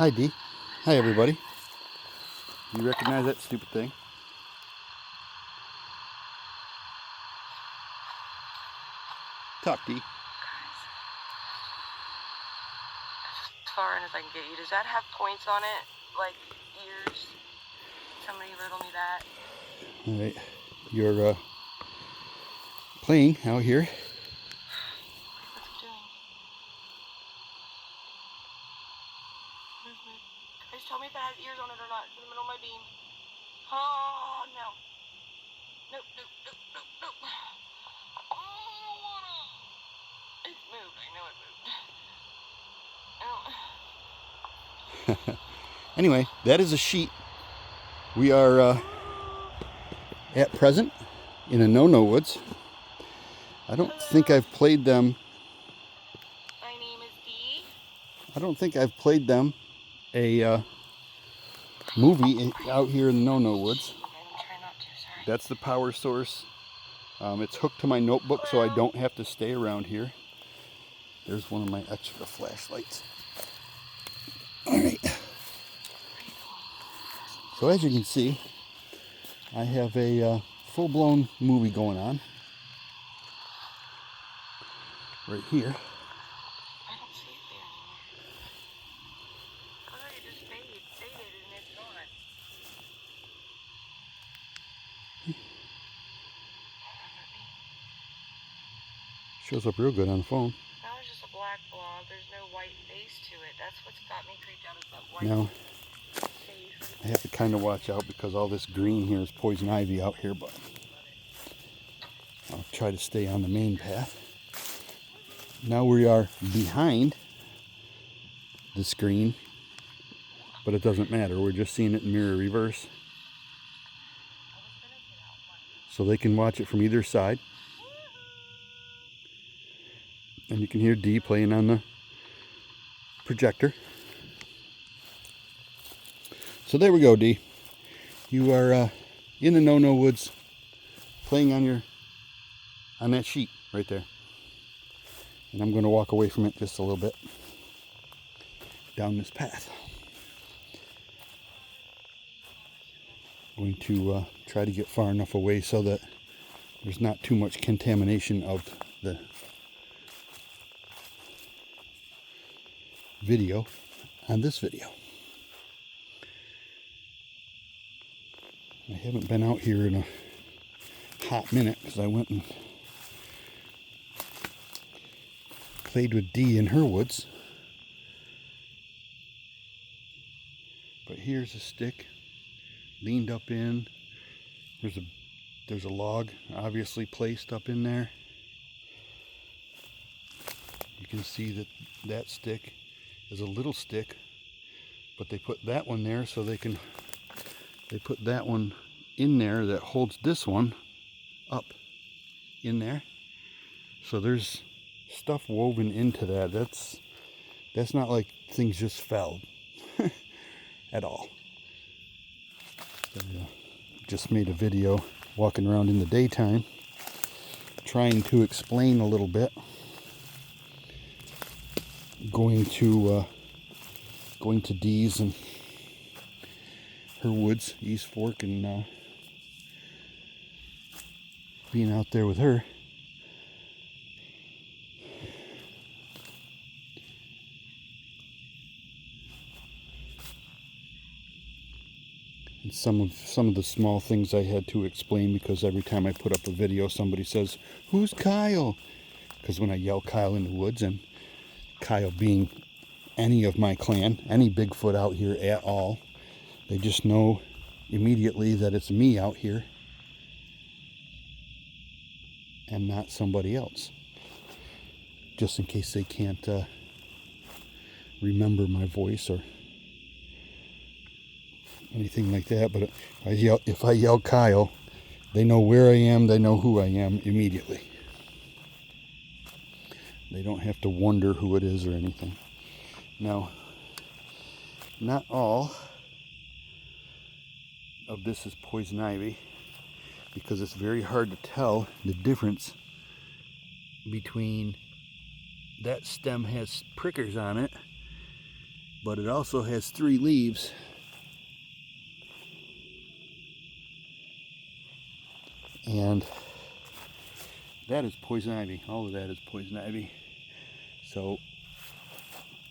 Hi, Dee. Hi, everybody. You recognize that stupid thing? Talk, Dee. As far as I can get you, does that have points on it? Like ears? Somebody riddle me that. All right. You're playing out here. What's he doing? Move. Guys, tell me if it has ears on it or not. It's in the middle of my beam. Oh, no. Nope. Oh, I don't wanna. It's moved. I know it moved. Anyway, that is a sheet. We are at present in the Nono woods. I don't think I've played them. My name is Dee. I don't think I've played them a movie out here in the Nono woods. I'm trying not to, sorry. That's the power source. It's hooked to my notebook, so I don't have to stay around here. There's one of my extra flashlights. All right. So as you can see, I have a full-blown movie going on right here. I don't see it there anymore. Looks like it just faded and it's gone. Shows up real good on the phone. Now it's just a black blob. There's no white face to it. That's what's got me creeped out, is that white Now, face. I have to kind of watch out because all this green here is poison ivy out here, but I'll try to stay on the main path. Now we are behind the screen, but it doesn't matter. We're just seeing it in mirror reverse. So they can watch it from either side. And you can hear Dee playing on the projector. So there we go, Dee. You are in the Nono woods playing on that sheet right there. And I'm going to walk away from it just a little bit down this path. I'm going to try to get far enough away so that there's not too much contamination of the video on this video. I haven't been out here in a hot minute because I went and played with Dee in her woods. But here's a stick leaned up in. There's a log obviously placed up in there. You can see that stick is a little stick, but they put that one there so they put that one in there that holds this one up in there. So there's stuff woven into that. That's not like things just fell at all. I just made a video walking around in the daytime trying to explain a little bit. Going to Dee's and her woods, East Fork, and being out there with her. And some of the small things I had to explain because every time I put up a video, somebody says, "Who's Kyle?" Because when I yell Kyle in the woods, and Kyle being any of my clan, any Bigfoot out here at all, they just know immediately that it's me out here and not somebody else. Just in case they can't remember my voice or anything like that. But if I yell Kyle, they know where I am, they know who I am immediately. They don't have to wonder who it is or anything. Now, not all of this is poison ivy because it's very hard to tell the difference between that stem has prickers on it but it also has 3 leaves. And that is poison ivy. All of that is poison ivy. So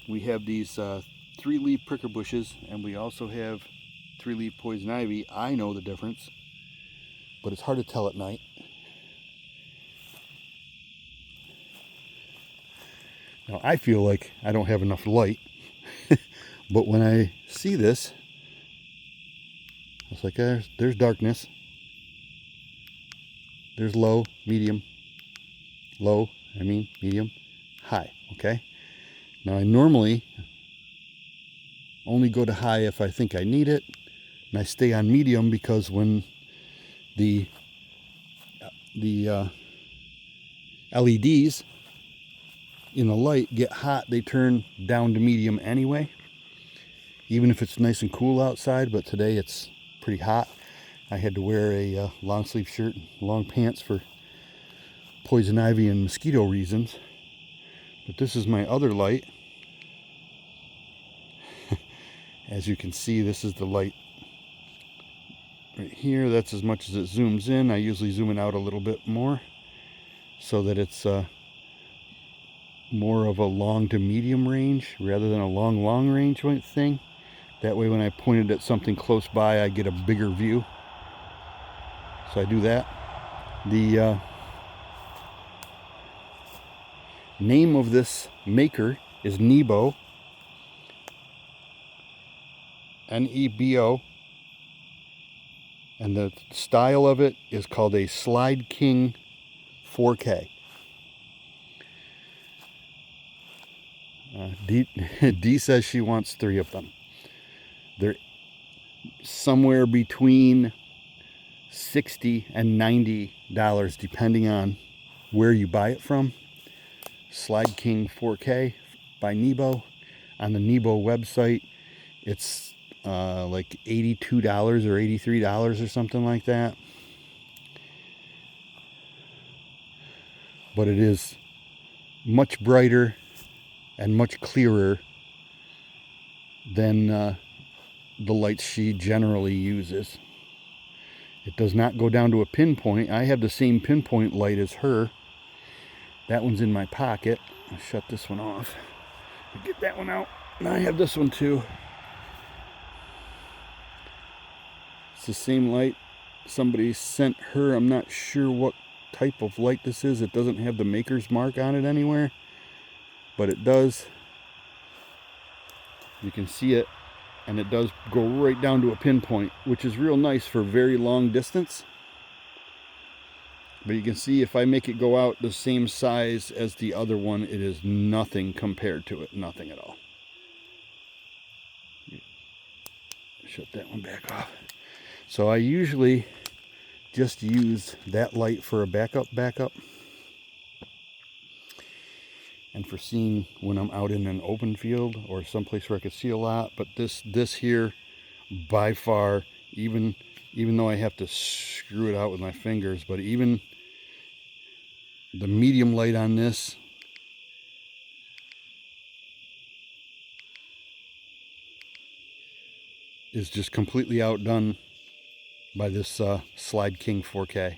we have these 3-leaf pricker bushes, and we also have 3-leaf poison ivy. I know the difference, but it's hard to tell at night. Now I feel like I don't have enough light, but when I see this, it's like there's darkness. There's low, medium, low, medium, high, okay? Now I normally only go to high if I think I need it, and I stay on medium because when the LEDs in the light get hot, they turn down to medium anyway, even if it's nice and cool outside. But today it's pretty hot. I had to wear a long sleeve shirt and long pants for poison ivy and mosquito reasons. But this is my other light. As you can see, this is the light right here. That's as much as it zooms in. I usually zoom it out a little bit more so that it's more of a long to medium range rather than a long range thing. That way when I pointed at something close by, I get a bigger view. So I do that. The name of this maker is Nebo, Nebo, and the style of it is called a Slide King 4K. D says she wants 3 of them. They're somewhere between $60 and $90 depending on where you buy it from. Slide King 4K by Nebo. On the Nebo website, it's like $82 or $83 or something like that. But it is much brighter and much clearer than the lights she generally uses. It does not go down to a pinpoint. I have the same pinpoint light as her. That one's in my pocket. I'll shut this one off. Get that one out. And I have this one too. It's the same light somebody sent her. I'm not sure what type of light this is. It doesn't have the maker's mark on it anywhere, but it does. You can see it, and it does go right down to a pinpoint, which is real nice for very long distance. But you can see if I make it go out the same size as the other one, it is nothing compared to it. Nothing at all. Shut that one back off. So I usually just use that light for a backup. And for seeing when I'm out in an open field or someplace where I could see a lot. But this here, by far, even though I have to screw it out with my fingers, but even the medium light on this is just completely outdone by this Slide King 4K.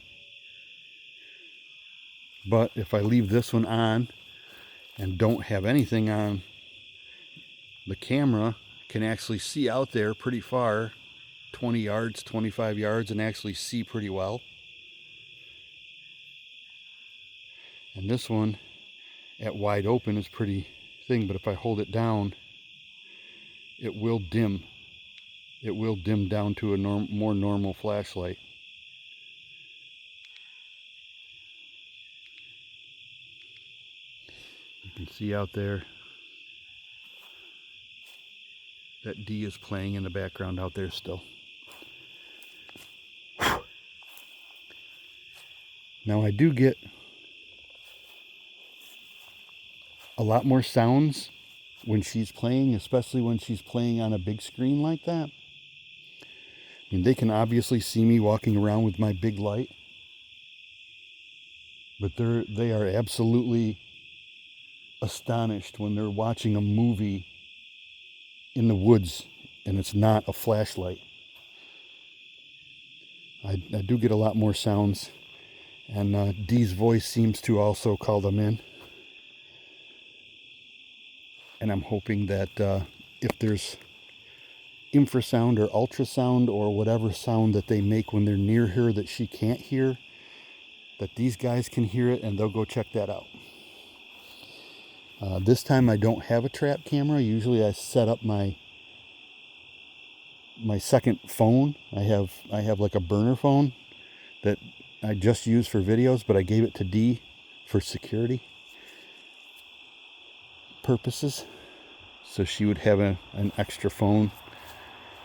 But if I leave this one on and don't have anything on, the camera can actually see out there pretty far, 20 yards, 25 yards, and actually see pretty well. And this one at wide open is pretty thing, but if I hold it down, it will dim. It will dim down to a more normal flashlight. You can see out there that D is playing in the background out there still. Now I do get a lot more sounds when she's playing, especially when she's playing on a big screen like that. I mean, they can obviously see me walking around with my big light, but they are absolutely astonished when they're watching a movie in the woods and it's not a flashlight. I do get a lot more sounds, and Dee's voice seems to also call them in. And I'm hoping that if there's infrasound or ultrasound or whatever sound that they make when they're near her that she can't hear, that these guys can hear it and they'll go check that out. This time I don't have a trap camera. Usually I set up my second phone. I have like a burner phone that I just use for videos, but I gave it to Dee for security purposes. So she would have an extra phone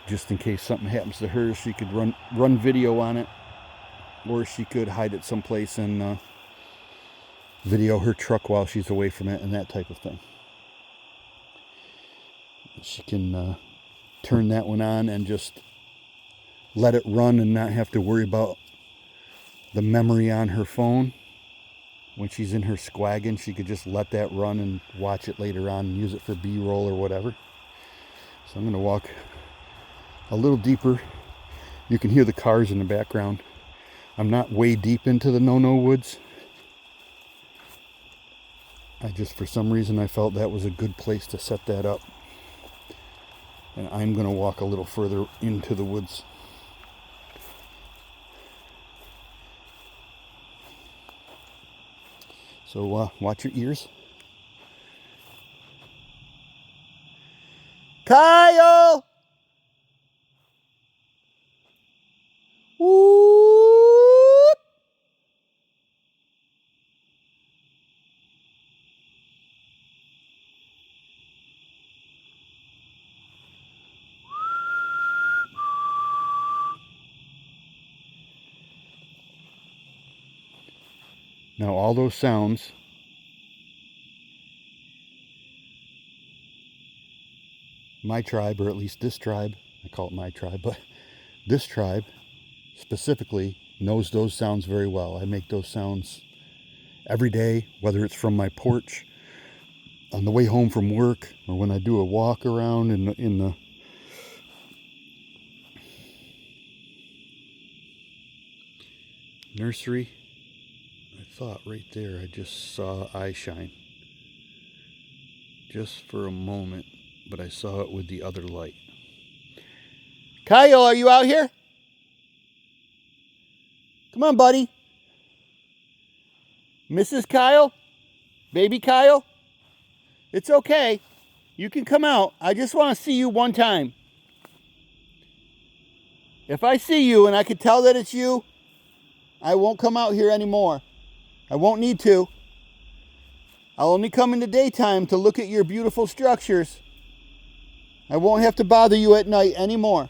just in case something happens to her. She could run video on it, or she could hide it someplace and video her truck while she's away from it and that type of thing. She can turn that one on and just let it run and not have to worry about the memory on her phone. When she's in her squaggin, she could just let that run and watch it later on and use it for B-roll or whatever. So I'm going to walk a little deeper. You can hear the cars in the background. I'm not way deep into the Nono woods. For some reason, I felt that was a good place to set that up. And I'm going to walk a little further into the woods. So watch your ears. Kyle! Whoop! Now all those sounds my tribe, or at least this tribe, I call it my tribe, but this tribe specifically knows those sounds very well. I make those sounds every day, whether it's from my porch, on the way home from work, or when I do a walk around in the nursery. I thought right there I just saw eye shine. Just for a moment, but I saw it with the other light. Kyle, are you out here? Come on, buddy. Mrs. Kyle? Baby Kyle? It's okay. You can come out. I just want to see you one time. If I see you and I can tell that it's you, I won't come out here anymore. I won't need to. I'll only come in the daytime to look at your beautiful structures. I won't have to bother you at night anymore.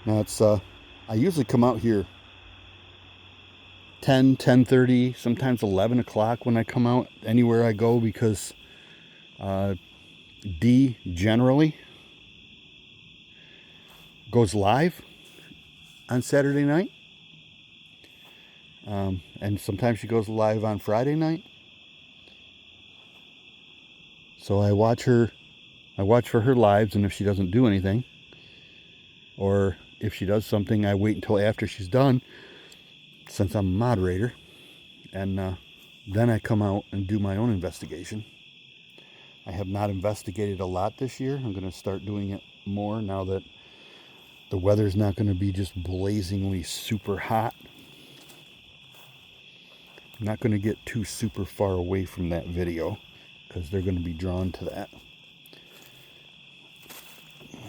Now I usually come out here 10:30, sometimes 11 o'clock when I come out anywhere I go, because Dee generally goes live on Saturday night. And sometimes she goes live on Friday night. So I watch for her lives, and if she doesn't do anything, or if she does something, I wait until after she's done, since I'm a moderator, and then I come out and do my own investigation. I have not investigated a lot this year. I'm going to start doing it more now that the weather's not going to be just blazingly super hot. I'm not going to get too super far away from that video, because they're going to be drawn to that.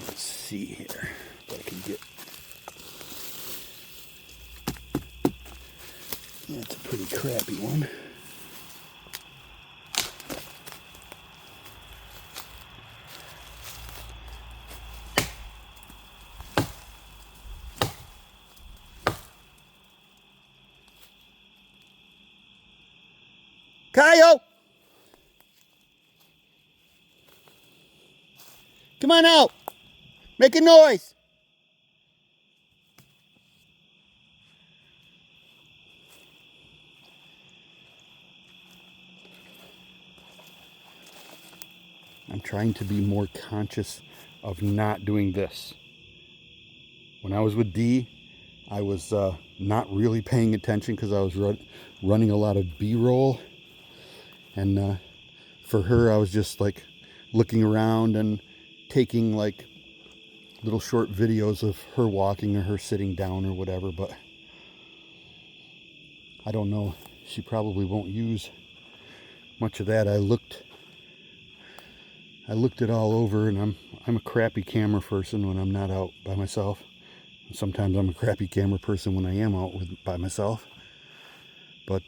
Let's see here if I can get... That's a pretty crappy one. Kyle! Come on out! Make a noise! I'm trying to be more conscious of not doing this. When I was with Dee, I was not really paying attention because I was running a lot of B-roll. And for her, I was just like looking around and taking like little short videos of her walking or her sitting down or whatever. But I don't know. She probably won't use much of that. I looked it all over, and I'm a crappy camera person when I'm not out by myself. Sometimes I'm a crappy camera person when I am out by myself. But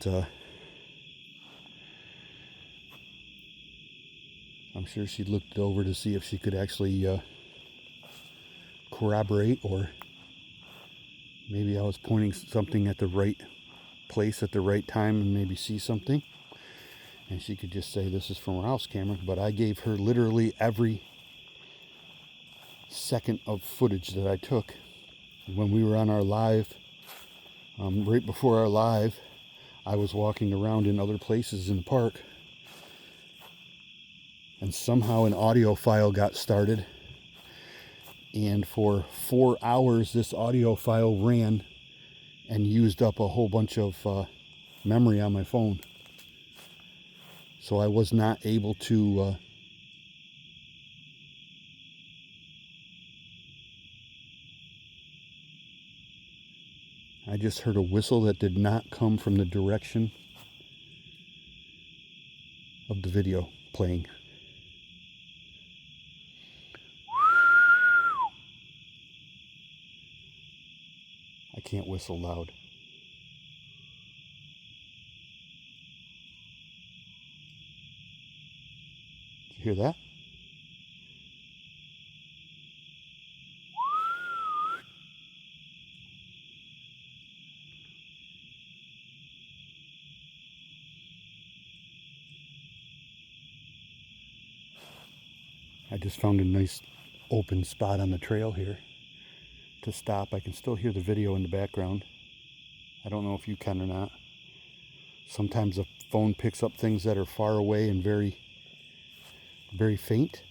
I'm sure she looked it over to see if she could actually corroborate, or maybe I was pointing something at the right place at the right time and maybe see something. And she could just say, this is from Ralph's camera. But I gave her literally every second of footage that I took. When we were on our live, right before our live, I was walking around in other places in the park. And somehow an audio file got started. And for 4 hours, this audio file ran and used up a whole bunch of memory on my phone. So I was not able to I just heard a whistle that did not come from the direction of the video playing. I can't whistle loud. Did you hear that? I just found a nice open spot on the trail here to stop. I can still hear the video in the background. I don't know if you can or not. Sometimes the phone picks up things that are far away and very, very faint.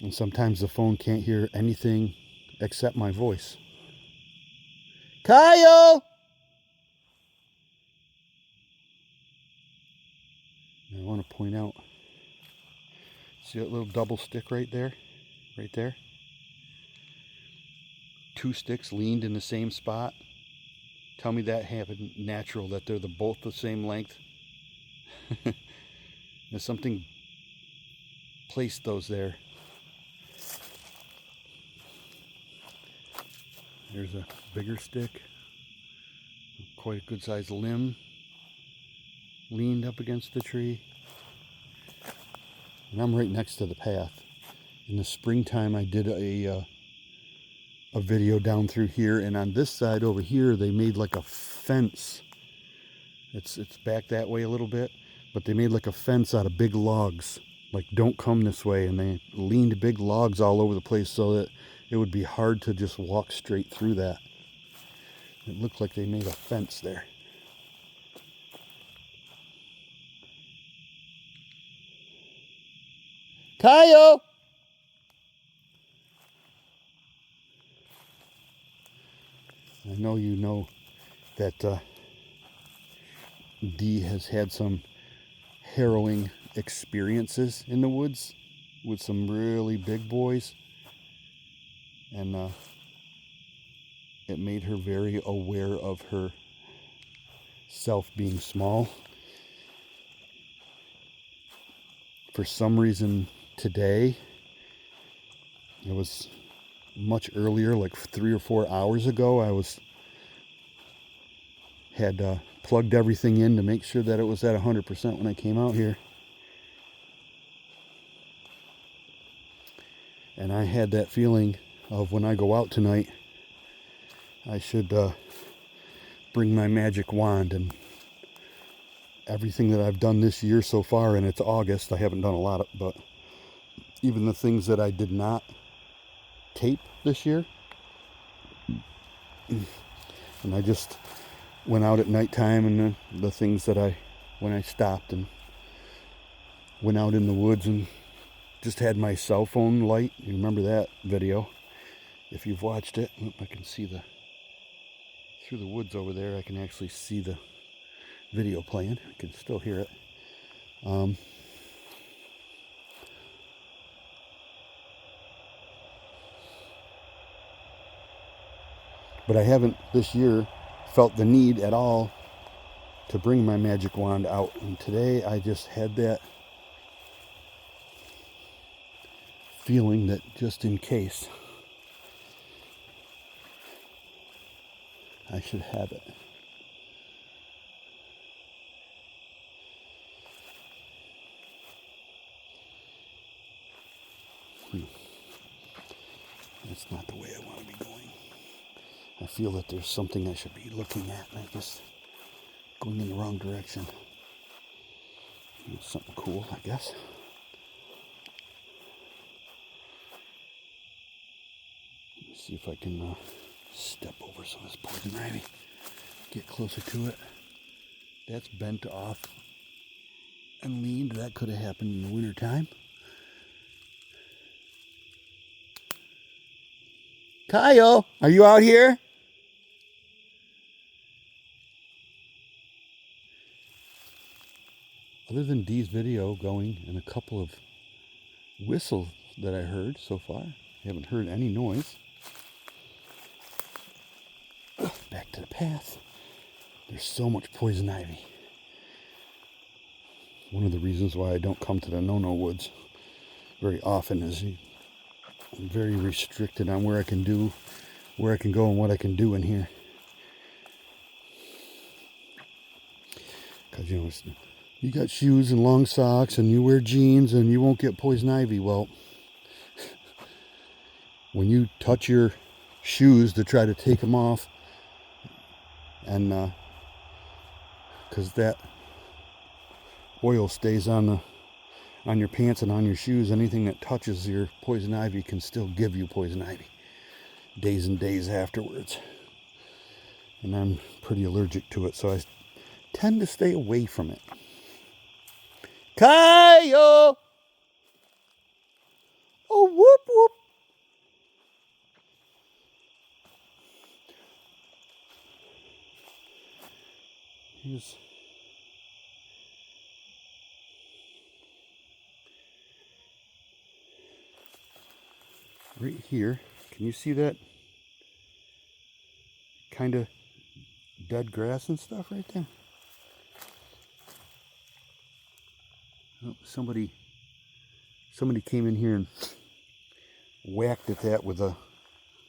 And sometimes the phone can't hear anything except my voice. Kyle! I want to point out, see that little double stick right there? Right there? 2 sticks leaned in the same spot. Tell me that happened natural, that they're both the same length. There's something placed those there. There's a bigger stick, quite a good sized limb, leaned up against the tree. And I'm right next to the path. In the springtime, I did a video down through here, and on this side over here, they made like a fence. It's back that way a little bit, but they made like a fence out of big logs. Like, don't come this way, and they leaned big logs all over the place so that it would be hard to just walk straight through that. It looked like they made a fence there. Kyle! I know you know that Dee has had some harrowing experiences in the woods with some really big boys, and it made her very aware of her self being small. For some reason today, it was much earlier, like 3 or 4 hours ago, I had plugged everything in to make sure that it was at 100% when I came out here. And I had that feeling of, when I go out tonight, I should bring my magic wand, and everything that I've done this year so far, and it's August, I haven't done a lot, but even the things that I did not tape this year, and I just went out at nighttime, and the things that when I stopped and went out in the woods and just had my cell phone light. You remember that video? If you've watched it, I can see through the woods over there. I can actually see the video playing. I can still hear it. But I haven't this year felt the need at all to bring my magic wand out. And today I just had that feeling that just in case I should have it. That's not the way I want to be going. I feel that there's something I should be looking at, and I'm just going in the wrong direction. Something cool, I guess. Let me see if I can step over some of this poison ivy. Get closer to it. That's bent off and leaned. That could have happened in the wintertime. Kyle, are you out here? Other than Dee's video going and a couple of whistles that I heard so far, I haven't heard any noise. Back to the path. There's so much poison ivy. One of the reasons why I don't come to the Nono woods very often is I'm very restricted on where I can go and what I can do in here. Because, you got shoes and long socks and you wear jeans and you won't get poison ivy. Well, when you touch your shoes to try to take them off, and because that oil stays on your pants and on your shoes, anything that touches your poison ivy can still give you poison ivy days and days afterwards. And I'm pretty allergic to it, so I tend to stay away from it. Kyle! Oh, whoop, whoop. Here's right here. Can you see that kind of dead grass and stuff right there? Oh, somebody came in here and whacked at that with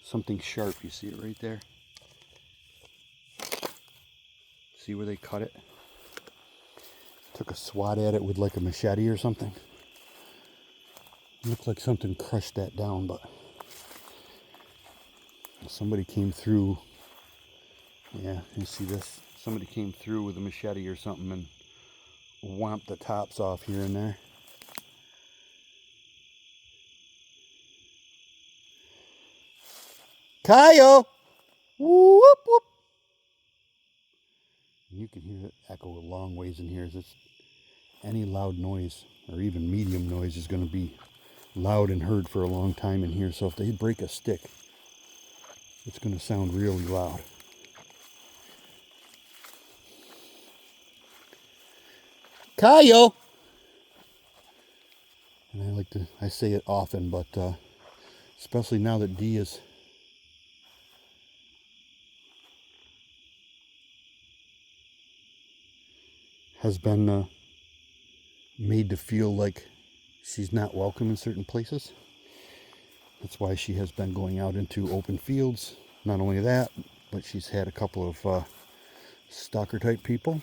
something sharp. You see it right there? See where they cut it? Took a swat at it with like a machete or something. Looked like something crushed that down, but somebody came through. Yeah, you see this? Somebody came through with a machete or something and whomped the tops off here and there. Kyle! Whoop, whoop. You can hear it echo a long ways in here. It's any loud noise or even medium noise is going to be loud and heard for a long time in here. So if they break a stick, it's going to sound really loud. Kyle! And I say it often, but especially now that Dee has been made to feel like she's not welcome in certain places. That's why she has been going out into open fields. Not only that, but she's had a couple of stalker type people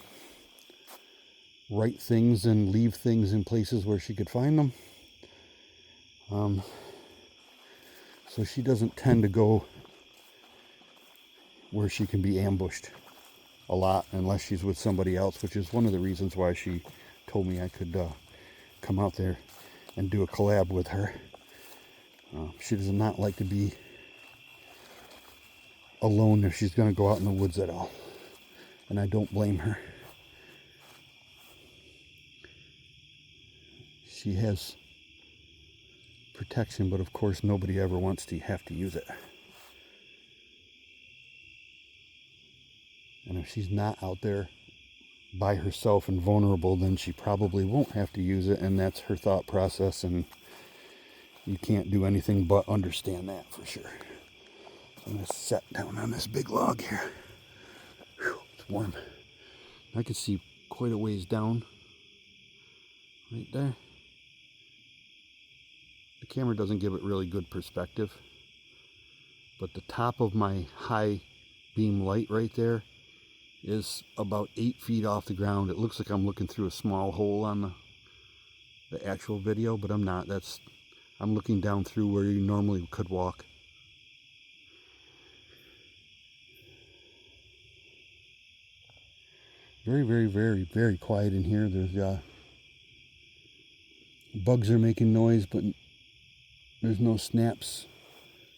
write things and leave things in places where she could find them. So she doesn't tend to go where she can be ambushed a lot unless she's with somebody else, which is one of the reasons why she told me I could come out there and do a collab with her. She does not like to be alone if she's going to go out in the woods at all. And I don't blame her. She has protection, but of course nobody ever wants to have to use it. And if she's not out there by herself and vulnerable, then she probably won't have to use it, and that's her thought process, and you can't do anything but understand that for sure. So I'm going to sit down on this big log here. Whew, it's warm. I can see quite a ways down right there. The camera doesn't give it really good perspective, but the top of my high beam light right there is about 8 feet off the ground. It looks like I'm looking through a small hole on the actual video, but I'm not. I'm looking down through where you normally could walk. Very, very, very, very quiet in here. There's bugs are making noise, but there's no snaps,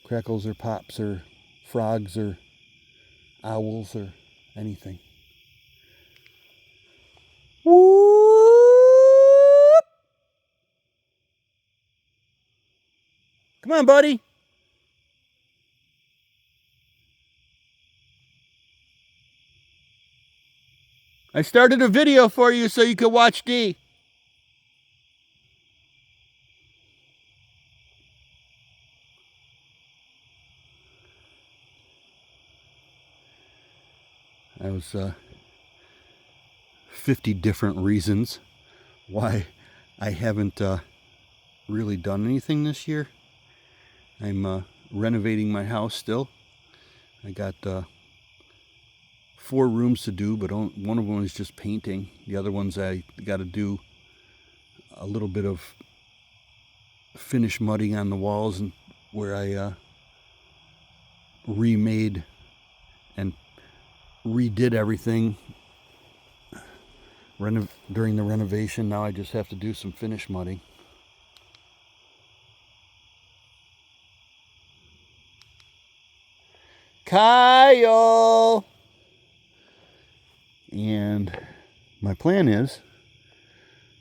crackles, or pops, or frogs, or owls, or anything. Whoop! Come on, buddy. I started a video for you so you could watch D. I was 50 different reasons why I haven't really done anything this year. I'm renovating my house still. I got 4 rooms to do, but one of them is just painting. The other ones I got to do a little bit of finish mudding on the walls, and where I remade and redid everything during the renovation. Now I just have to do some finish mudding. Kyle! And my plan is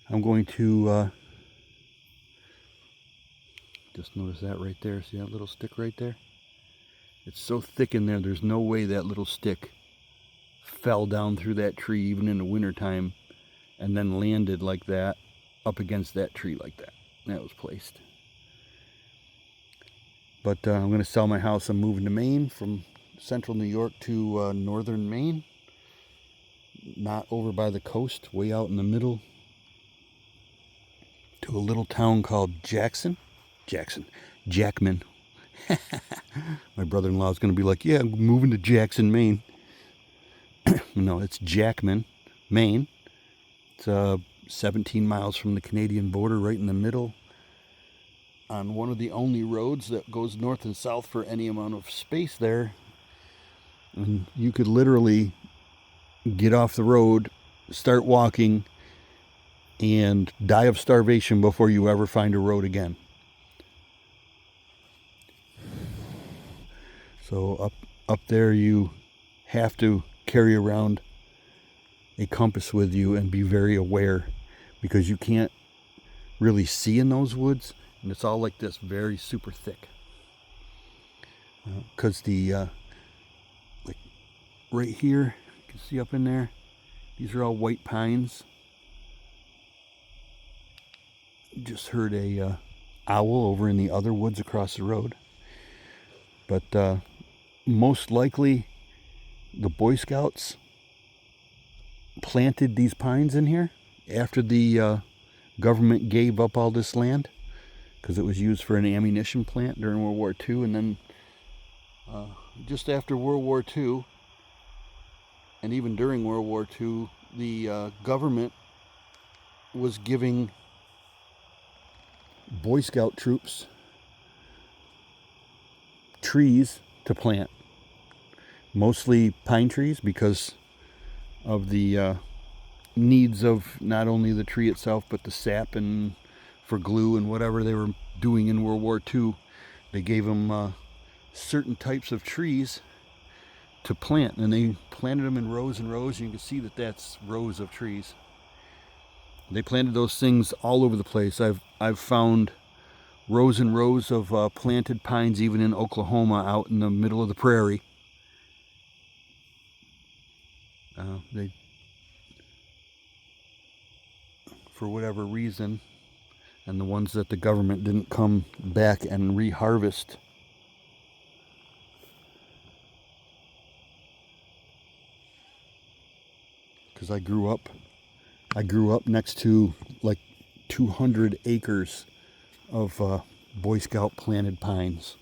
I'm going to just notice that right there. See that little stick right there? It's so thick in there, there's no way that little stick fell down through that tree even in the wintertime and then landed like that up against that tree like that. That was placed. But I'm going to sell my house. I'm moving to Maine, from central New York to northern Maine. Not over by the coast, way out in the middle, to a little town called Jackman. My brother-in-law is going to be like, yeah, I'm moving to Jackson, Maine. No, it's Jackman, Maine. It's 17 miles from the Canadian border, right in the middle, on one of the only roads that goes north and south for any amount of space there. And you could literally get off the road, start walking, and die of starvation before you ever find a road again. So up there you have to carry around a compass with you and be very aware, because you can't really see in those woods, and it's all like this, very super thick. Because like right here, you can see up in there, these are all white pines. Just heard a owl over in the other woods across the road. But most likely the Boy Scouts planted these pines in here after the government gave up all this land, because it was used for an ammunition plant during World War II. And then just after World War II, and even during World War II, the government was giving Boy Scout troops trees to plant, mostly pine trees, because of the needs of not only the tree itself, but the sap and for glue and whatever they were doing in World War II. They gave them certain types of trees to plant, and they planted them in rows and rows. You can see that that's rows of trees. They planted those things all over the place. I've found rows and rows of planted pines, even in Oklahoma, out in the middle of the prairie. They, for whatever reason, and the ones that the government didn't come back and reharvest, because I grew up next to like 200 acres of Boy Scout planted pines,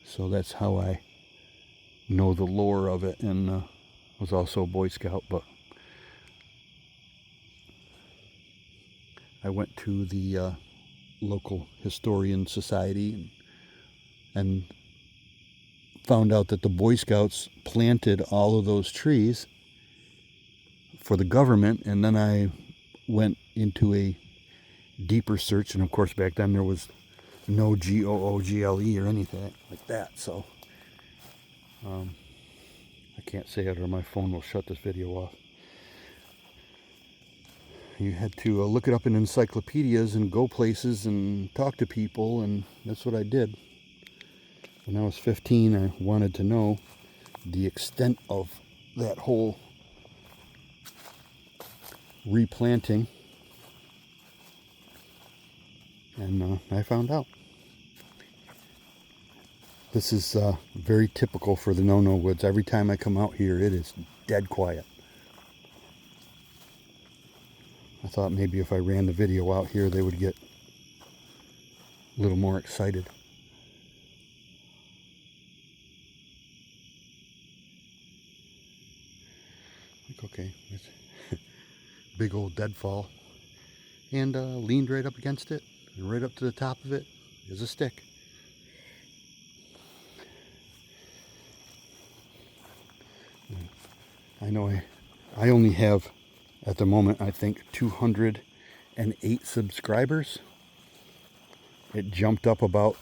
so that's how I know the lore of it, and was also a Boy Scout. But I went to the local historian society and found out that the Boy Scouts planted all of those trees for the government, and then I went into a deeper search, and of course back then there was no GOOGLE or anything like that, so I can't say it or my phone will shut this video off. You had to look it up in encyclopedias and go places and talk to people, and that's what I did. When I was 15, I wanted to know the extent of that whole replanting, and I found out. This is very typical for the Nono Woods. Every time I come out here, it is dead quiet. I thought maybe if I ran the video out here, they would get a little more excited. Like, okay, it's big old deadfall, and leaned right up against it, and right up to the top of it is a stick. I know I only have, at the moment, I think 208 subscribers. It jumped up about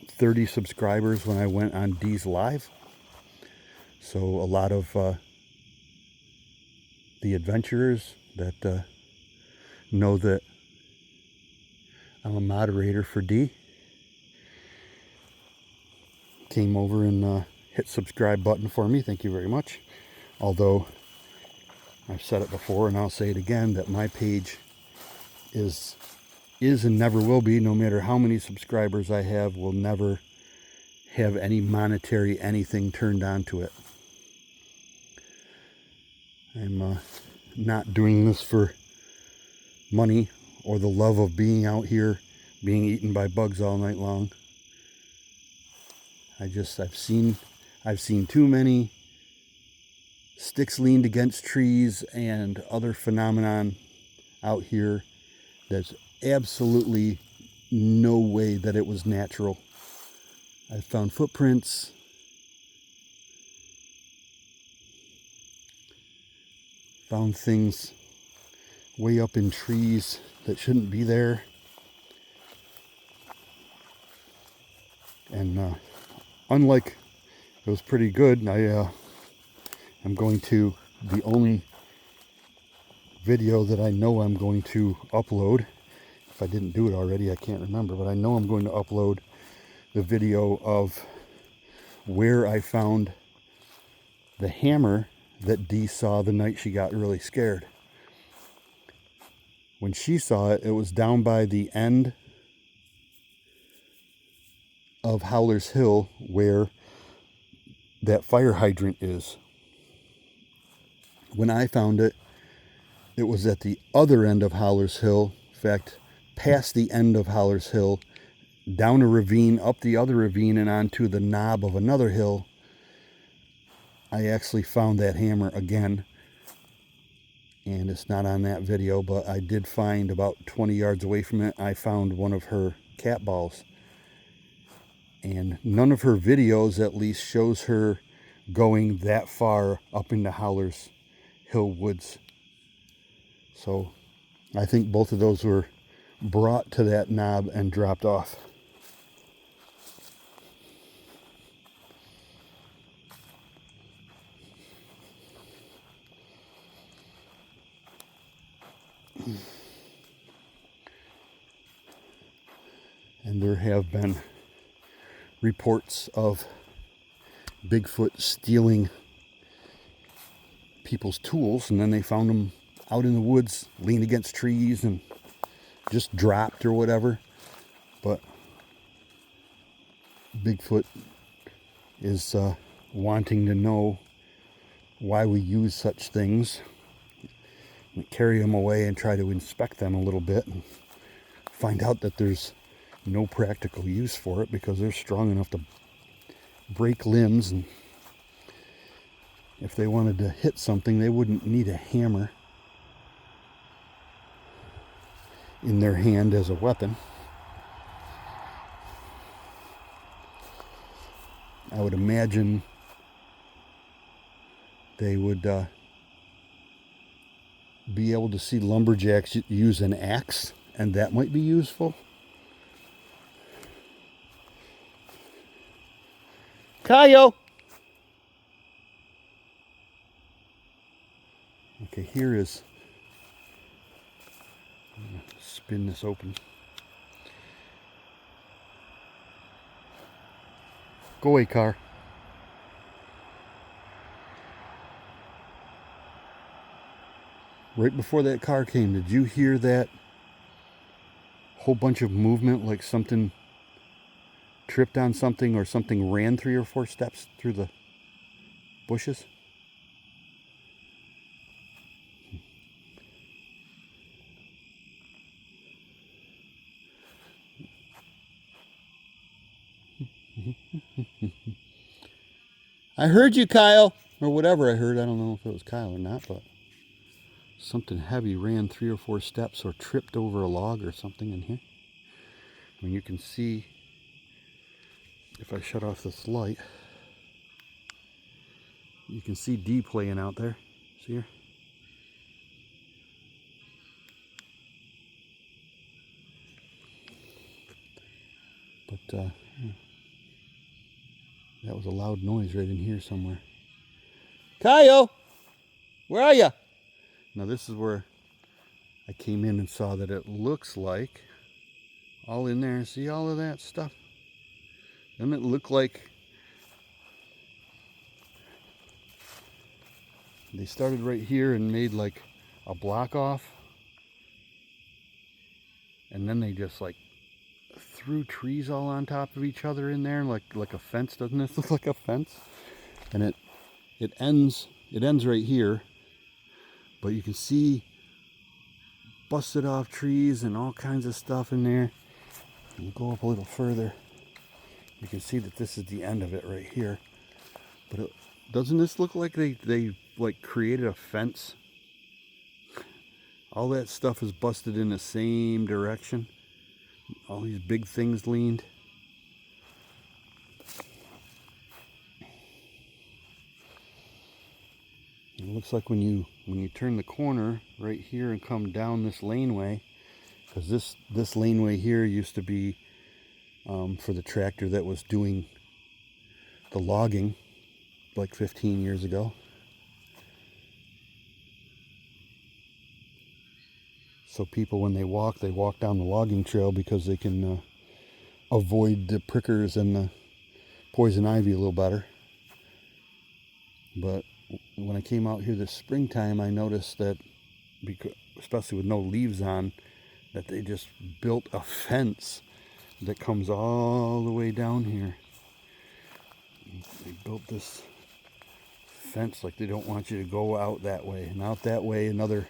30 subscribers when I went on Dee's Live. So a lot of the adventurers that know that I'm a moderator for Dee came over and hit subscribe button for me. Thank you very much. Although I've said it before and I'll say it again, that my page is and never will be, no matter how many subscribers I have, will never have any monetary anything turned on to it. I'm not doing this for money or the love of being out here being eaten by bugs all night long. I've seen too many sticks leaned against trees and other phenomenon out here. There's absolutely no way that it was natural. I found footprints, found things way up in trees that shouldn't be there, and unlike, it was pretty good. I'm going to, the only video that I know I'm going to upload, if I didn't do it already, I can't remember, but I know I'm going to upload the video of where I found the hammer that Dee saw the night she got really scared. When she saw it, it was down by the end of Howler's Hill where that fire hydrant is. When I found it, it was at the other end of Howler's Hill. In fact, past the end of Howler's Hill, down a ravine, up the other ravine, and onto the knob of another hill. I actually found that hammer again, and it's not on that video, but I did find about 20 yards away from it, I found one of her cat balls. And none of her videos, at least, shows her going that far up into Howler's Hill woods. So I think both of those were brought to that knob and dropped off. And there have been reports of Bigfoot stealing people's tools, and then they found them out in the woods, leaned against trees and just dropped or whatever. But Bigfoot is wanting to know why we use such things. We carry them away and try to inspect them a little bit and find out that there's no practical use for it because they're strong enough to break limbs, and if they wanted to hit something, they wouldn't need a hammer in their hand as a weapon. I would imagine they would be able to see lumberjacks use an axe, and that might be useful. Kayo! Okay, here is, I'm gonna spin this open. Go away, car. Right before that car came, did you hear that whole bunch of movement, like something tripped on something or something ran 3 or 4 steps through the bushes? I heard you, Kyle, or whatever I heard. I don't know if it was Kyle or not, but something heavy ran 3 or 4 steps or tripped over a log or something in here. I mean, you can see, if I shut off this light, you can see D playing out there. See her? But that was a loud noise right in here somewhere. Kyle, where are you? Now this is where I came in and saw that it looks like all in there. See all of that stuff? Doesn't it look like they started right here and made like a block off, and then they just like threw trees all on top of each other in there, like a fence. Doesn't this look like a fence? And it ends right here, but you can see busted off trees and all kinds of stuff in there. And you go up a little further, you can see that this is the end of it right here. But doesn't this look like they like created a fence? All that stuff is busted in the same direction. All these big things leaned. It looks like when you turn the corner right here and come down this laneway, because this laneway here used to be for the tractor that was doing the logging like 15 years ago. So people, when they walk down the logging trail because they can avoid the prickers and the poison ivy a little better. But when I came out here this springtime, I noticed that, because, especially with no leaves on, that they just built a fence that comes all the way down here. They built this fence like they don't want you to go out that way. And out that way, another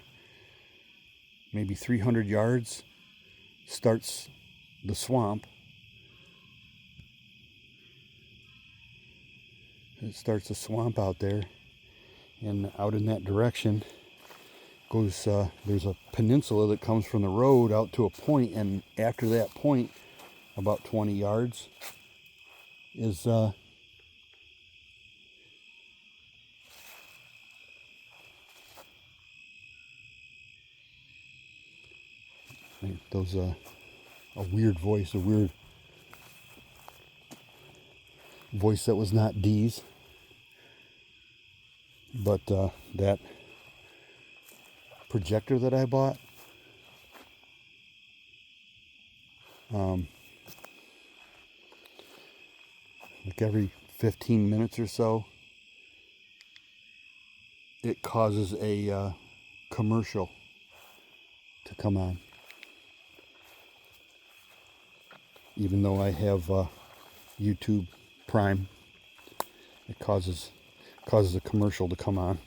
maybe 300 yards starts the swamp. It starts a swamp out there, and out in that direction goes, there's a peninsula that comes from the road out to a point, and after that point, about 20 yards, is those a weird voice, that was not D's, but that projector that I bought, like every 15 minutes or so, it causes a commercial to come on. Even though I have YouTube Prime, it causes a commercial to come on.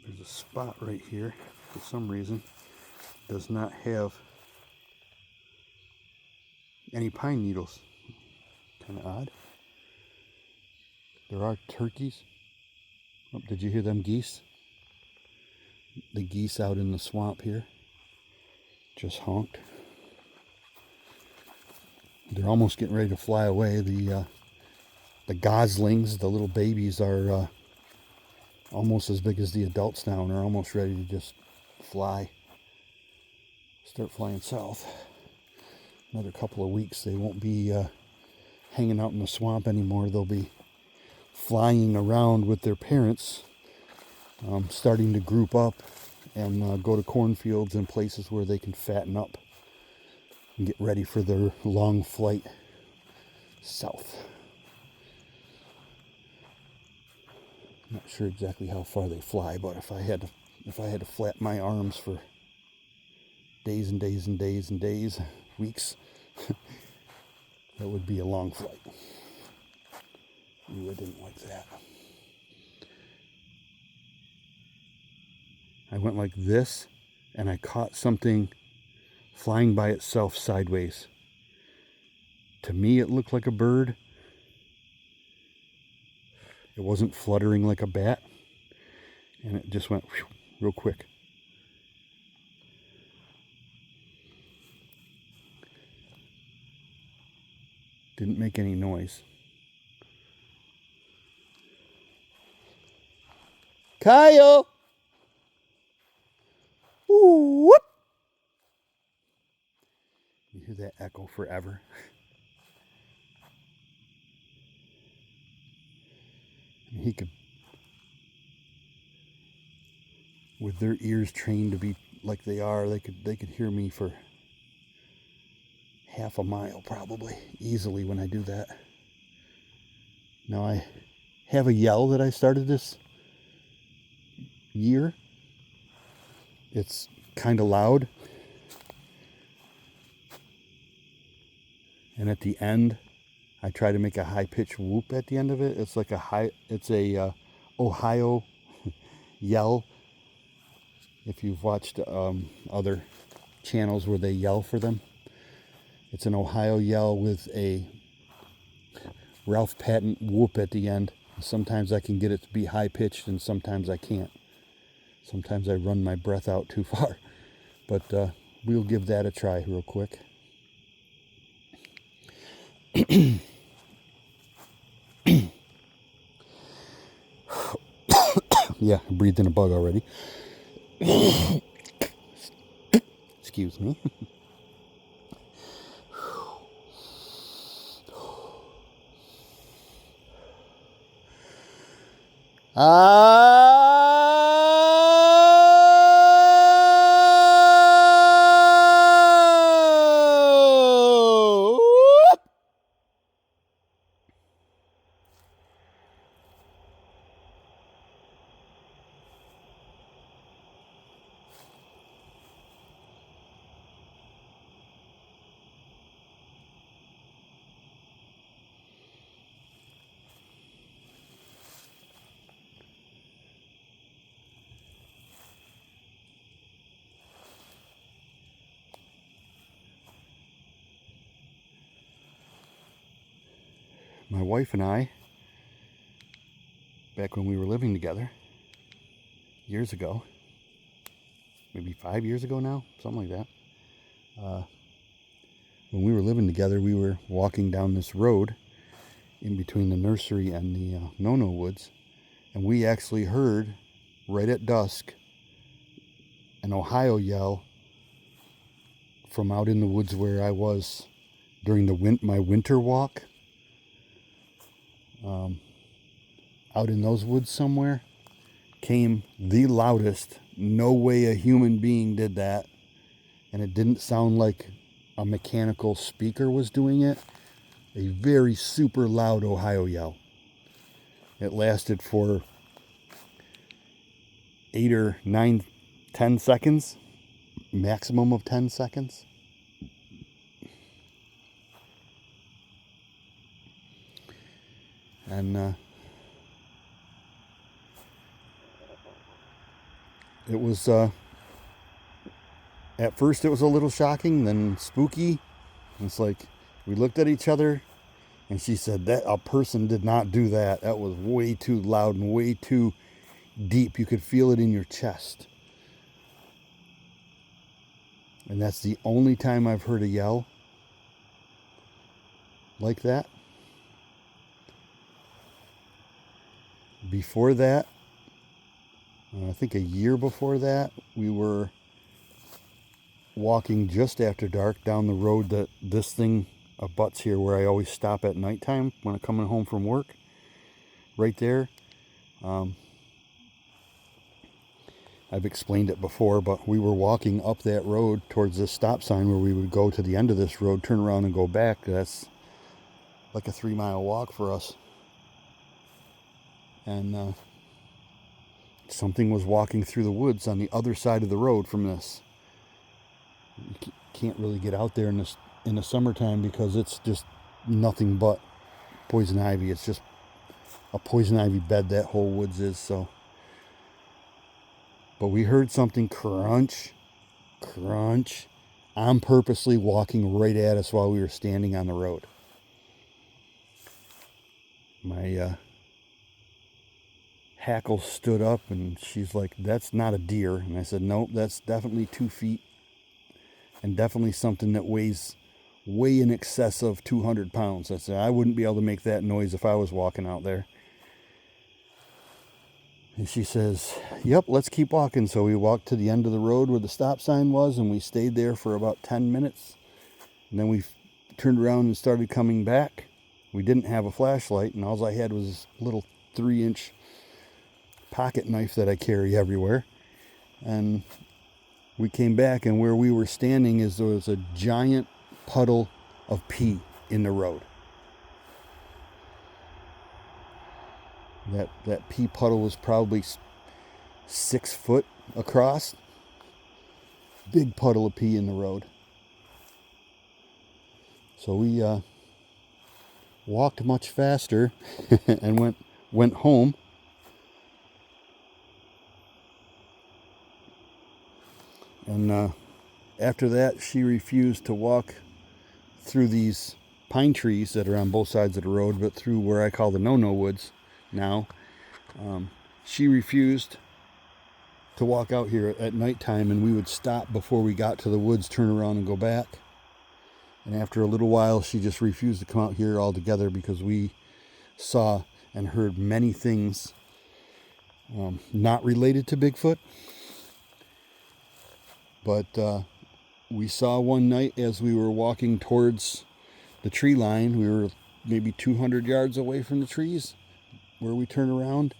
There's a spot right here, for some reason, does not have any pine needles. Kind of odd. There are turkeys. Oh, did you hear them geese? The geese out in the swamp here just honked. They're almost getting ready to fly away. The goslings, the little babies, are almost as big as the adults now, and are almost ready to just fly. Start flying south. Another couple of weeks, they won't be hanging out in the swamp anymore. They'll be flying around with their parents, starting to group up and go to cornfields and places where they can fatten up and get ready for their long flight south. Not sure exactly how far they fly, but if I had to flap my arms for days and days and days and days, weeks, that would be a long flight. Ooh, I didn't like that. I went like this, and I caught something flying by itself sideways. To me, it looked like a bird. It wasn't fluttering like a bat, and it just went whew, real quick. Didn't make any noise. Kyle! Ooh, whoop! You hear that echo forever. He could, with their ears trained to be like they are, they could hear me for half a mile probably, easily when I do that. Now I have a yell that I started this year. It's kind of loud. And at the end, I try to make a high-pitched whoop at the end of it. It's like it's a Ohio yell. If you've watched other channels where they yell for them. It's an Ohio yell with a Ralph Patton whoop at the end. Sometimes I can get it to be high-pitched and sometimes I can't. Sometimes I run my breath out too far. But we'll give that a try real quick. Yeah, I breathed in a bug already. Excuse me. My wife and I, back when we were living together, years ago, maybe 5 years ago now, something like that. When we were living together, we were walking down this road in between the nursery and the Nono woods, and we actually heard, right at dusk, an Ohio yell from out in the woods where I was during my winter walk. Out in those woods somewhere, came the loudest. No way a human being did that. And it didn't sound like a mechanical speaker was doing it. A very super loud Ohio yell. It lasted for 8 or 9, 10 seconds. Maximum of 10 seconds. And it was, at first it was a little shocking, then spooky. It's like, we looked at each other, and she said that a person did not do that. That was way too loud and way too deep. You could feel it in your chest. And that's the only time I've heard a yell like that. Before that, I think a year before that, we were walking just after dark down the road that this thing abuts here, where I always stop at nighttime when I'm coming home from work. Right there. I've explained it before, but we were walking up that road towards this stop sign where we would go to the end of this road, turn around and go back. That's like a 3-mile walk for us. And something was walking through the woods on the other side of the road from this. You can't really get out there in the summertime because it's just nothing but poison ivy. It's just a poison ivy bed, that whole woods is. So, but we heard something crunch, crunch. I'm purposely walking right at us while we were standing on the road. My hackle stood up, and she's like, "That's not a deer." And I said, "Nope, that's definitely 2 feet, and definitely something that weighs way in excess of 200 pounds. I said, "I wouldn't be able to make that noise if I was walking out there." And she says, "Yep, let's keep walking." So we walked to the end of the road where the stop sign was, and we stayed there for about 10 minutes. And then we turned around and started coming back. We didn't have a flashlight, and all I had was this little 3-inch pocket knife that I carry everywhere. And we came back, and where we were standing there was a giant puddle of pee in the road. That pea puddle was probably 6 foot across. Big puddle of pee in the road. So we walked much faster and went home. And after that, she refused to walk through these pine trees that are on both sides of the road, but through where I call the Nono woods now. She refused to walk out here at nighttime, and we would stop before we got to the woods, turn around and go back. And after a little while, she just refused to come out here altogether because we saw and heard many things not related to Bigfoot. But we saw one night as we were walking towards the tree line, we were maybe 200 yards away from the trees where we turned around,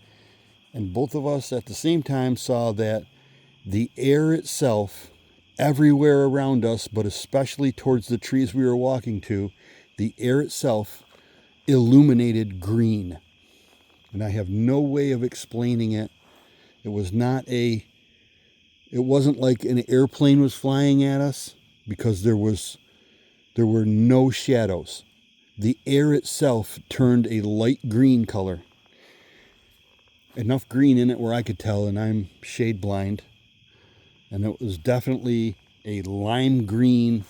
and both of us at the same time saw that the air itself, everywhere around us, but especially towards the trees we were walking to, the air itself illuminated green. And I have no way of explaining it. It wasn't like an airplane was flying at us, because there were no shadows. The air itself turned a light green color. Enough green in it where I could tell, and I'm shade blind. And it was definitely a lime green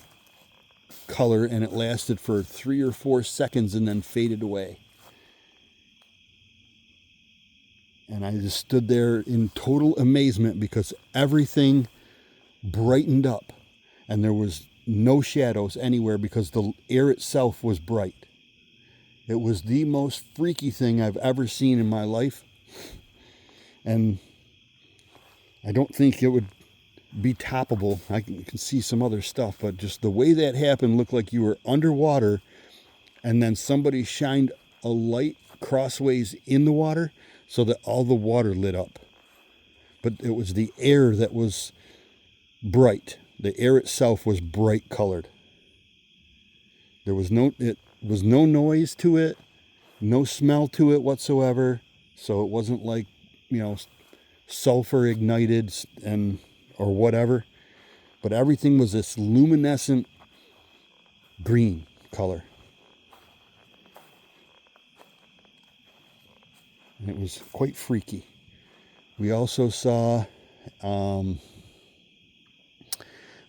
color, and it lasted for 3 or 4 seconds and then faded away. And I just stood there in total amazement because everything brightened up and there was no shadows anywhere because the air itself was bright. It was the most freaky thing I've ever seen in my life. And I don't think it would be toppable. I can see some other stuff, but just the way that happened looked like you were underwater and then somebody shined a light crossways in the water so that all the water lit up. but it was the air that was bright. The air itself was bright colored. There was no noise to it, no smell to it whatsoever. So it wasn't like, sulfur ignited or whatever. But everything was this luminescent green color. And it was quite freaky. We also saw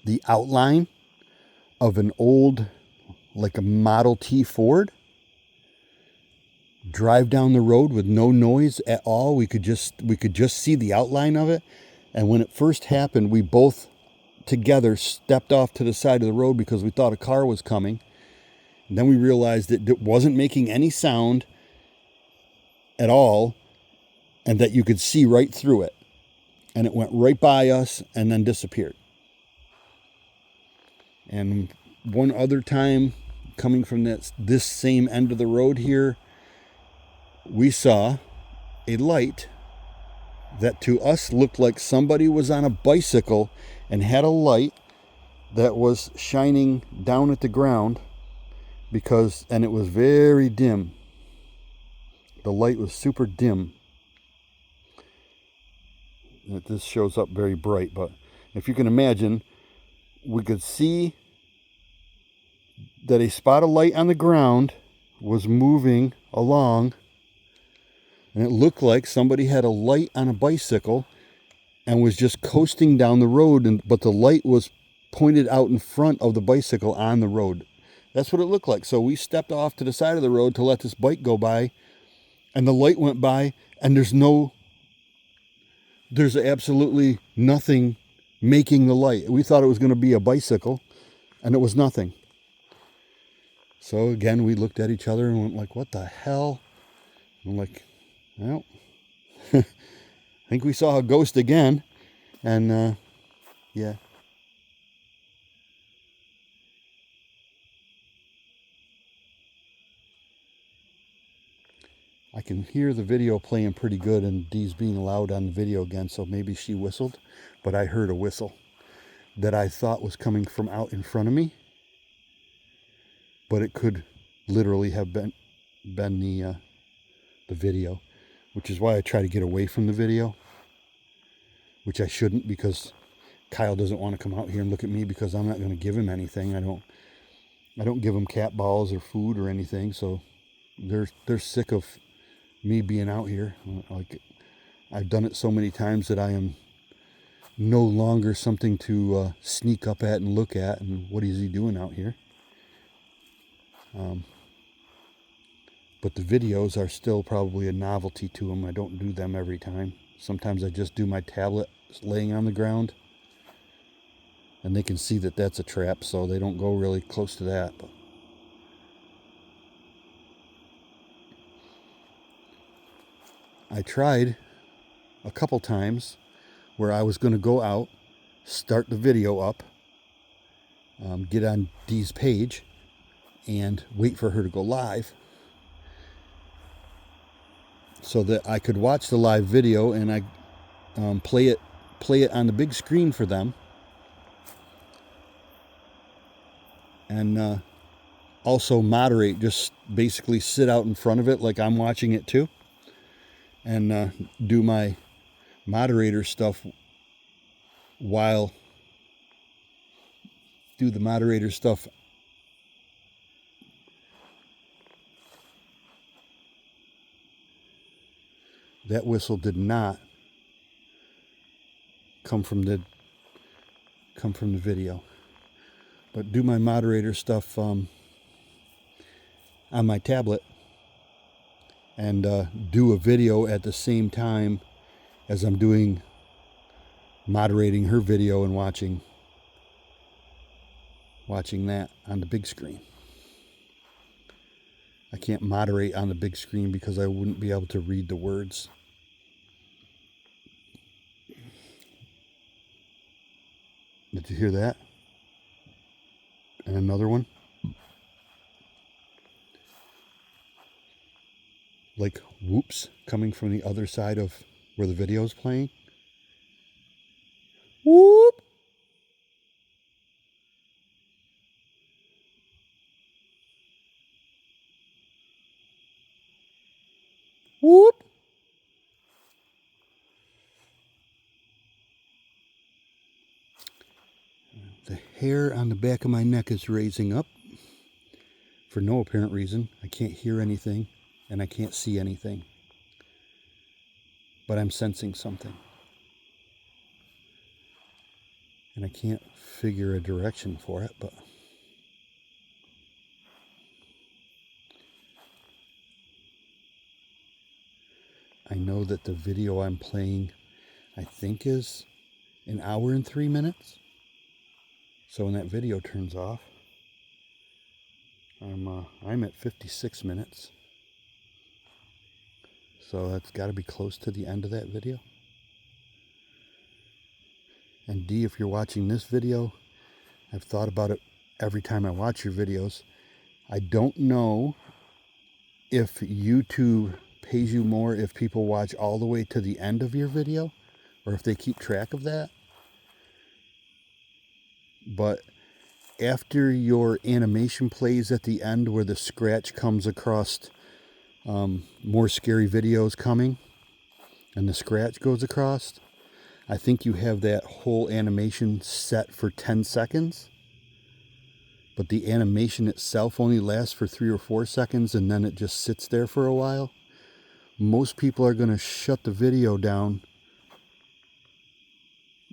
the outline of an old, like a Model T Ford, drive down the road with no noise at all. We could just see the outline of it. And when it first happened, we both together stepped off to the side of the road because we thought a car was coming. And then we realized that it wasn't making any sound at all and that you could see right through it. And it went right by us and then disappeared. And one other time, coming from this same end of the road here, we saw a light that to us looked like somebody was on a bicycle and had a light that was shining down at the ground and it was very dim. The light was super dim. This shows up very bright, but if you can imagine, we could see that a spot of light on the ground was moving along, and it looked like somebody had a light on a bicycle and was just coasting down the road, but the light was pointed out in front of the bicycle on the road. That's what it looked like. So we stepped off to the side of the road to let this bike go by, and the light went by, and there's absolutely nothing making the light. We thought it was going to be a bicycle, and it was nothing. So again, we looked at each other and went like, what the hell? I'm like, well, I think we saw a ghost again. And yeah. I can hear the video playing pretty good and Dee's being loud on the video again, so maybe she whistled, but I heard a whistle that I thought was coming from out in front of me, but it could literally have been the video, which is why I try to get away from the video, which I shouldn't, because Kyle doesn't want to come out here and look at me because I'm not going to give him anything. I don't give him cat balls or food or anything, so they're sick of me being out here. Like, I've done it so many times that I am no longer something to sneak up at and look at and what is he doing out here. But the videos are still probably a novelty to them. I don't do them every time. Sometimes I just do my tablet laying on the ground, and they can see that that's a trap, so they don't go really close to that. But I tried a couple times where I was going to go out, start the video up, get on Dee's page, and wait for her to go live so that I could watch the live video and I play it on the big screen for them, and also moderate, just basically sit out in front of it like I'm watching it too, and do my moderator stuff That whistle did not come from the video, but do my moderator stuff on my tablet and do a video at the same time as I'm moderating her video and watching that on the big screen. I can't moderate on the big screen because I wouldn't be able to read the words. Did you hear that? And another one. Like whoops coming from the other side of where the video is playing. Whoop! The hair on the back of my neck is raising up for no apparent reason. I can't hear anything and I can't see anything. But I'm sensing something. And I can't figure a direction for it, but I know that the video I'm playing, I think, is an hour and 3 minutes. So when that video turns off, I'm at 56 minutes. So that's got to be close to the end of that video. And D, if you're watching this video, I've thought about it every time I watch your videos. I don't know if YouTube pays you more if people watch all the way to the end of your video, or if they keep track of that. But after your animation plays at the end where the scratch comes across more scary videos coming, and the scratch goes across, I think you have that whole animation set for 10 seconds. But the animation itself only lasts for 3 or 4 seconds, and then it just sits there for a while. Most people are going to shut the video down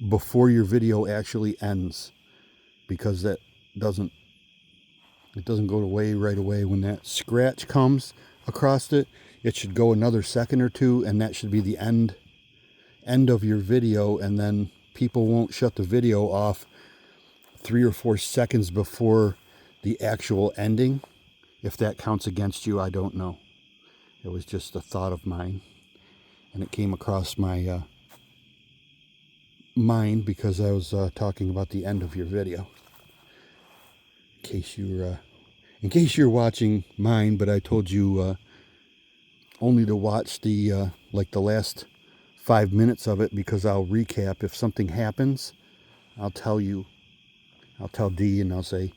before your video actually ends, because it doesn't go away right away. When that scratch comes across it, it should go another second or two, and that should be the end of your video, and then people won't shut the video off 3 or 4 seconds before the actual ending. If that counts against you, I don't know. It was just a thought of mine, and it came across my mind because I was talking about the end of your video. In case you're watching mine, but I told you only to watch the the last 5 minutes of it, because I'll recap. If something happens, I'll tell you. I'll tell D and I'll say,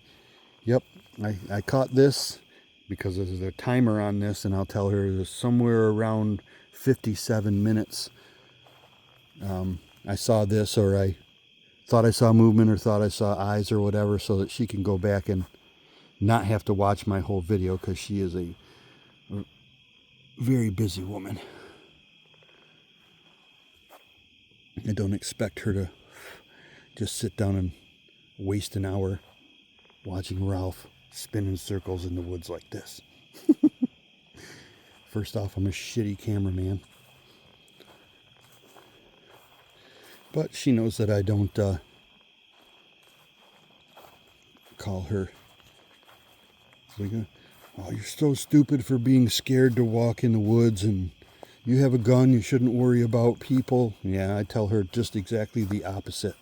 yep, I caught this, because there's a timer on this, and I'll tell her there's somewhere around 57 minutes I saw this, or I thought I saw movement, or thought I saw eyes, or whatever, so that she can go back and not have to watch my whole video, because she is a very busy woman. I don't expect her to just sit down and waste an hour watching Ralph spin in circles in the woods like this. First off, I'm a shitty cameraman. But she knows that I don't call her, like, oh, you're so stupid for being scared to walk in the woods, and you have a gun, you shouldn't worry about people. Yeah, I tell her just exactly the opposite.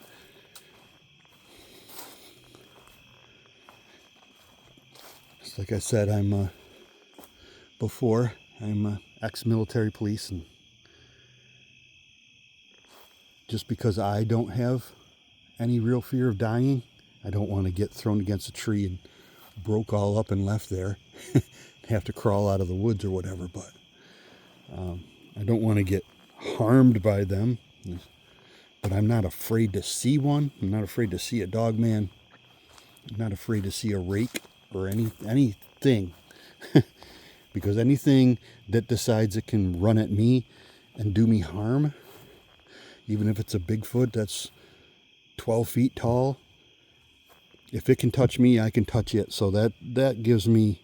Just like I said, I'm ex-military police, and just because I don't have any real fear of dying, I don't want to get thrown against a tree and broke all up and left there. Have to crawl out of the woods or whatever, but I don't want to get harmed by them. But I'm not afraid to see one. I'm not afraid to see a dog man. I'm not afraid to see a rake or anything. Because anything that decides it can run at me and do me harm, even if it's a Bigfoot that's 12 feet tall, if it can touch me, I can touch it. So that gives me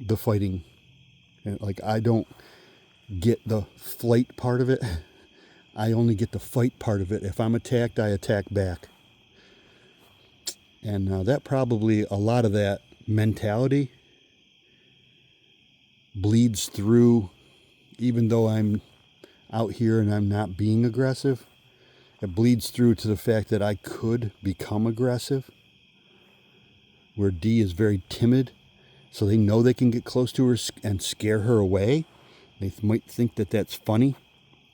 the fighting. Like, I don't get the flight part of it. I only get the fight part of it. If I'm attacked, I attack back. And that probably, a lot of that mentality bleeds through, even though I'm out here and I'm not being aggressive. It bleeds through to the fact that I could become aggressive, where D is very timid, so they know they can get close to her and scare her away. They might think that that's funny,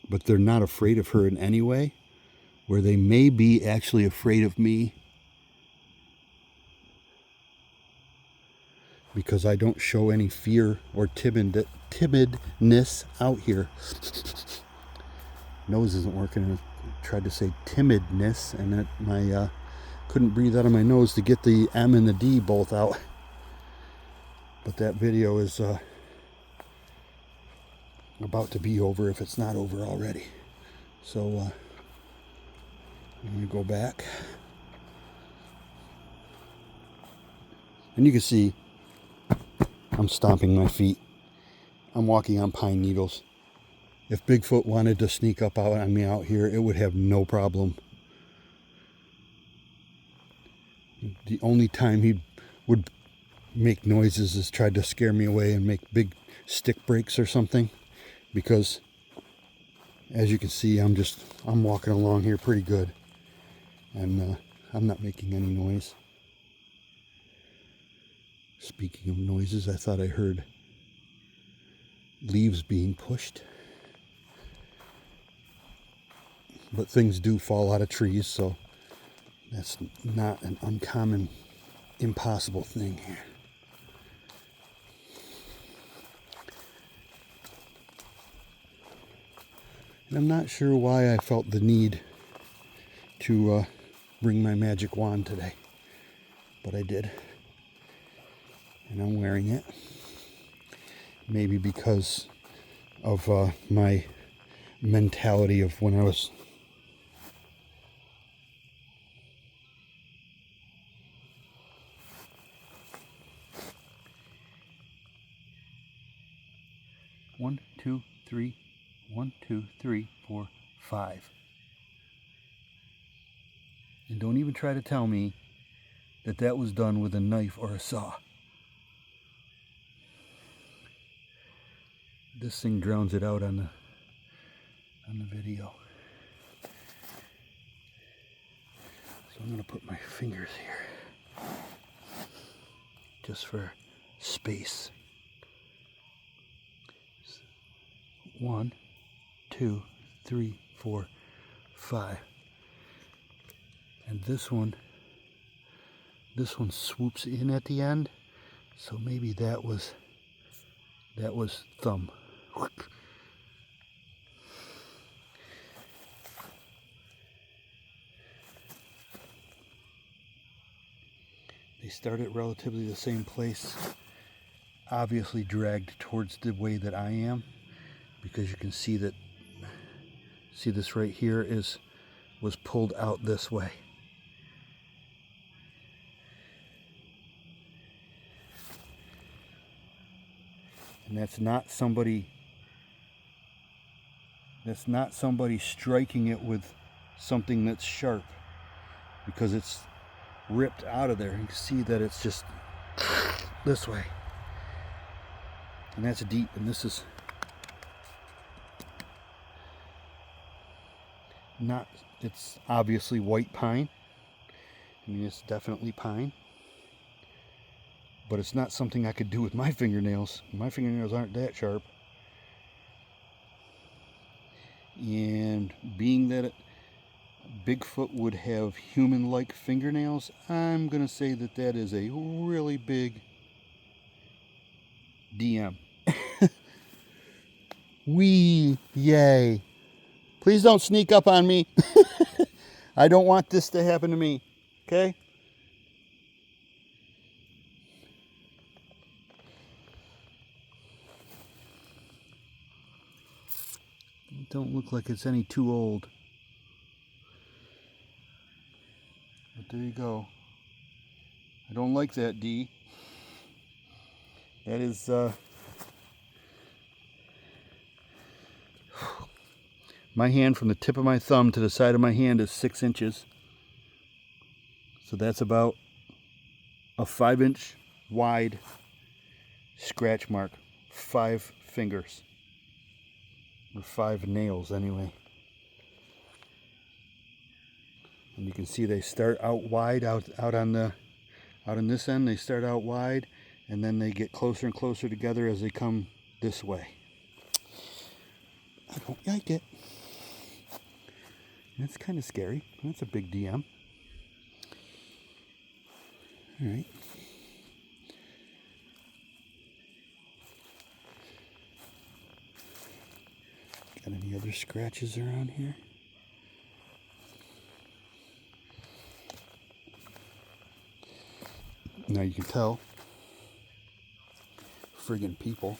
but they're not afraid of her in any way, where they may be actually afraid of me, because I don't show any fear or timidness out here. Nose isn't working. I tried to say timidness, and that my couldn't breathe out of my nose to get the M and the D both out. But that video is about to be over if it's not over already. So I'm going to go back. And you can see I'm stomping my feet. I'm walking on pine needles. If Bigfoot wanted to sneak up out on me out here, it would have no problem. The only time he would make noises is try to scare me away and make big stick breaks or something. Because as you can see, I'm walking along here pretty good. And I'm not making any noise. Speaking of noises, I thought I heard leaves being pushed. But things do fall out of trees, so that's not an uncommon, impossible thing here. And I'm not sure why I felt the need to bring my magic wand today, but I did. And I'm wearing it. Maybe because of my mentality of when I was one, two, three, 1, 2, 3, 4, 5. And don't even try to tell me that that was done with a knife or a saw. This thing drowns it out on the video. So I'm going to put my fingers here just for space. 1, 2, 3, 4, 5. And this one swoops in at the end, so maybe that was thumb. They start at relatively the same place, obviously dragged towards the way that I am, because you can see that, see this right here was pulled out this way. And that's not somebody striking it with something that's sharp, because it's ripped out of there. You can see that it's just this way. And that's deep, and this is not, it's obviously white pine. I mean, it's definitely pine. But it's not something I could do with my fingernails. My fingernails aren't that sharp. And being that Bigfoot would have human-like fingernails, I'm going to say that that is a really big DM. Wee, yay. Please don't sneak up on me. I don't want this to happen to me, okay? It don't look like it's any too old. But there you go. I don't like that, D. That is, my hand from the tip of my thumb to the side of my hand is 6 inches. So that's about a 5-inch wide scratch mark. 5 fingers. Or 5 nails anyway. And you can see they start out wide, out on this end. They start out wide, and then they get closer and closer together as they come this way. I don't like it. That's kind of scary. That's a big DM. All right. other scratches around here? Now you can tell, friggin' people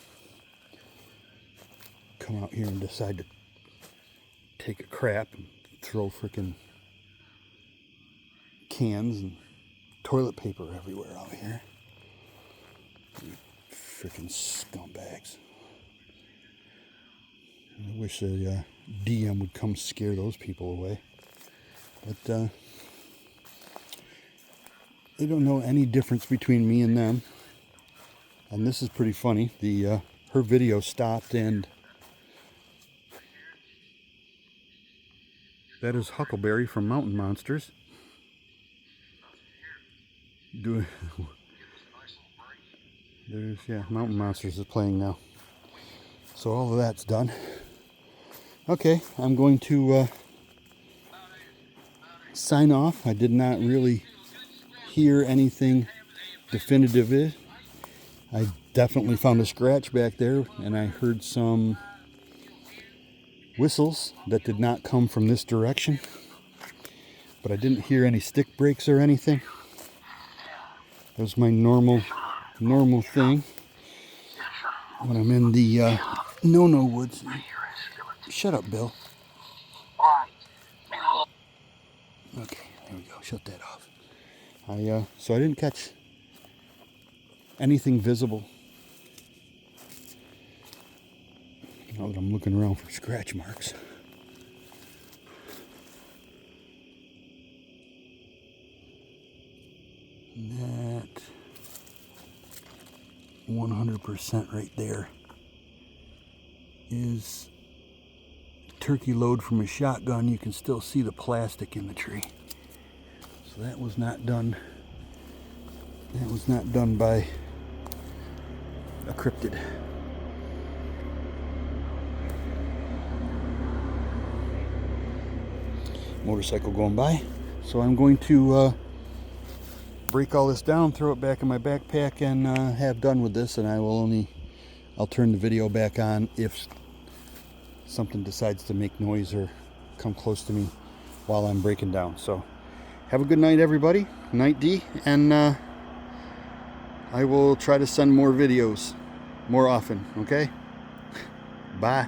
come out here and decide to take a crap and throw frickin' cans and toilet paper everywhere out here. You frickin' scumbags. I wish a DM would come scare those people away. But they don't know any difference between me and them. And this is pretty funny. Her video stopped, and that is Huckleberry from Mountain Monsters. Mountain Monsters is playing now. So all of that's done. Okay, I'm going to sign off. I did not really hear anything definitive. I definitely found a scratch back there, and I heard some whistles that did not come from this direction, but I didn't hear any stick breaks or anything. That was my normal thing when I'm in the Nono woods. Shut up, Bill. Okay, there we go. Shut that off. So I didn't catch anything visible. Now that I'm looking around for scratch marks. That 100% right there is turkey load from a shotgun. You can still see the plastic in the tree. So that was not done. That was not done by a cryptid. Motorcycle going by. So I'm going to break all this down, throw it back in my backpack, and have done with this. And I'll turn the video back on if something decides to make noise or come close to me while I'm breaking down. So have a good night, everybody. Night D, and I will try to send more videos more often, okay? Bye.